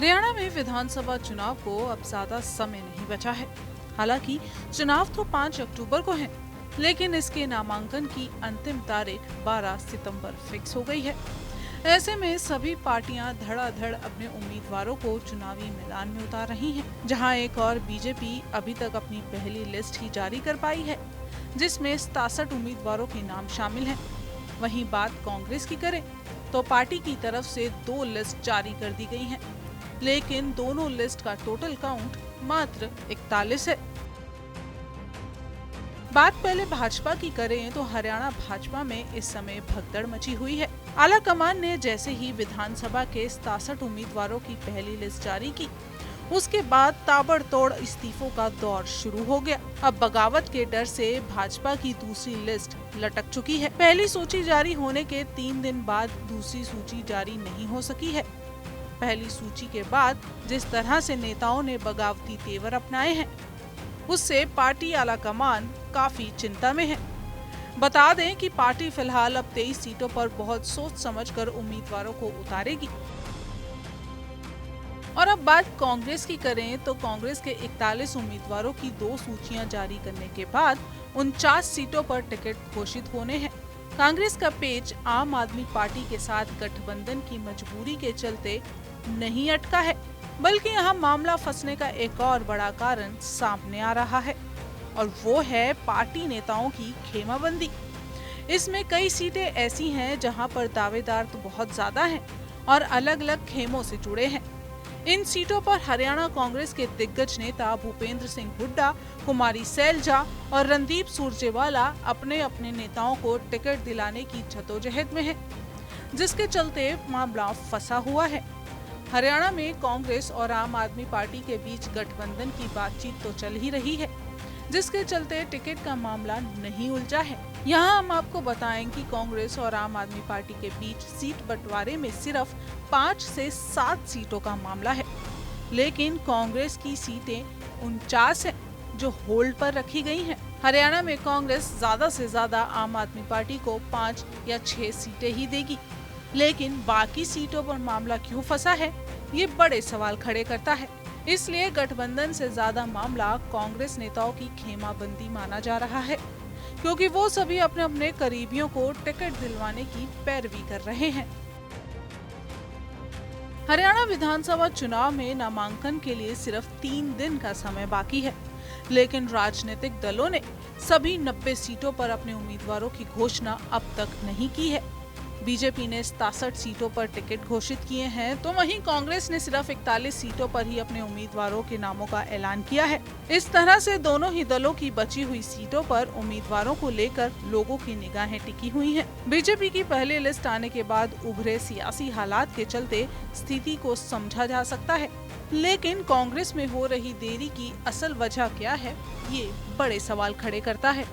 हरियाणा में विधानसभा चुनाव को अब ज्यादा समय नहीं बचा है। हालांकि चुनाव तो 5 अक्टूबर को है, लेकिन इसके नामांकन की अंतिम तारीख 12 सितंबर फिक्स हो गई है। ऐसे में सभी पार्टियां धड़ाधड़ अपने उम्मीदवारों को चुनावी मैदान में उतार रही हैं, जहां एक और बीजेपी अभी तक अपनी पहली लिस्ट ही जारी कर पाई है, जिसमें 67 उम्मीदवारों के नाम शामिल हैं। वहीं बात कांग्रेस की करें तो पार्टी की तरफ से 2 लिस्ट जारी कर दी गई हैं, लेकिन दोनों लिस्ट का टोटल काउंट मात्र 41 है। बात पहले भाजपा की करें तो हरियाणा भाजपा में इस समय भगदड़ मची हुई है। आला कमान ने जैसे ही विधानसभा के 67 उम्मीदवारों की पहली लिस्ट जारी की, उसके बाद ताबड़तोड़ इस्तीफों का दौर शुरू हो गया। अब बगावत के डर से भाजपा की दूसरी लिस्ट लटक चुकी है। पहली सूची जारी होने के 3 दिन बाद दूसरी सूची जारी नहीं हो सकी है। पहली सूची के बाद जिस तरह से नेताओं ने बगावती तेवर अपनाए हैं, उससे पार्टी आला कमान काफी चिंता में है। बता दें कि पार्टी फिलहाल अब 23 सीटों पर बहुत सोच समझकर उम्मीदवारों को उतारेगी। और अब बात कांग्रेस की करें तो कांग्रेस के 41 उम्मीदवारों की 2 सूचियां जारी करने के बाद 49 सीटों पर टिकट घोषित होने हैं। कांग्रेस का पेच आम आदमी पार्टी के साथ गठबंधन की मजबूरी के चलते नहीं अटका है, बल्कि यहाँ मामला फंसने का एक और बड़ा कारण सामने आ रहा है, और वो है पार्टी नेताओं की खेमाबंदी। इसमें कई सीटें ऐसी हैं जहां पर दावेदार तो बहुत ज्यादा हैं और अलग अलग खेमों से जुड़े हैं। इन सीटों पर हरियाणा कांग्रेस के दिग्गज नेता भूपेंद्र सिंह हुड्डा, कुमारी सैलजा और रणदीप सुरजेवाला अपने अपने नेताओं को टिकट दिलाने की जद्दोजहद में है, जिसके चलते मामला फंसा हुआ है। हरियाणा में कांग्रेस और आम आदमी पार्टी के बीच गठबंधन की बातचीत तो चल ही रही है, जिसके चलते टिकट का मामला नहीं उलझा है। यहाँ हम आपको बताएं कि कांग्रेस और आम आदमी पार्टी के बीच सीट बंटवारे में सिर्फ 5 से 7 सीटों का मामला है, लेकिन कांग्रेस की सीटें 49 हैं जो होल्ड पर रखी गई हैं। हरियाणा में कांग्रेस ज्यादा से ज्यादा आम आदमी पार्टी को 5 या 6 सीटें ही देगी, लेकिन बाकी सीटों पर मामला क्यों फंसा है, ये बड़े सवाल खड़े करता है। इसलिए गठबंधन से ज्यादा मामला कांग्रेस नेताओं की खेमाबंदी माना जा रहा है, क्योंकि वो सभी अपने अपने करीबियों को टिकट दिलवाने की पैरवी कर रहे हैं। हरियाणा विधानसभा चुनाव में नामांकन के लिए सिर्फ 3 दिन का समय बाकी है, लेकिन राजनीतिक दलों ने सभी 90 सीटों पर अपने उम्मीदवारों की घोषणा अब तक नहीं की है। बीजेपी ने 67 सीटों पर टिकट घोषित किए हैं, तो वहीं कांग्रेस ने सिर्फ 41 सीटों पर ही अपने उम्मीदवारों के नामों का ऐलान किया है। इस तरह से दोनों ही दलों की बची हुई सीटों पर उम्मीदवारों को लेकर लोगों की निगाहें टिकी हुई हैं। बीजेपी की पहली लिस्ट आने के बाद उभरे सियासी हालात के चलते स्थिति को समझा जा सकता है, लेकिन कांग्रेस में हो रही देरी की असल वजह क्या है, ये बड़े सवाल खड़े करता है।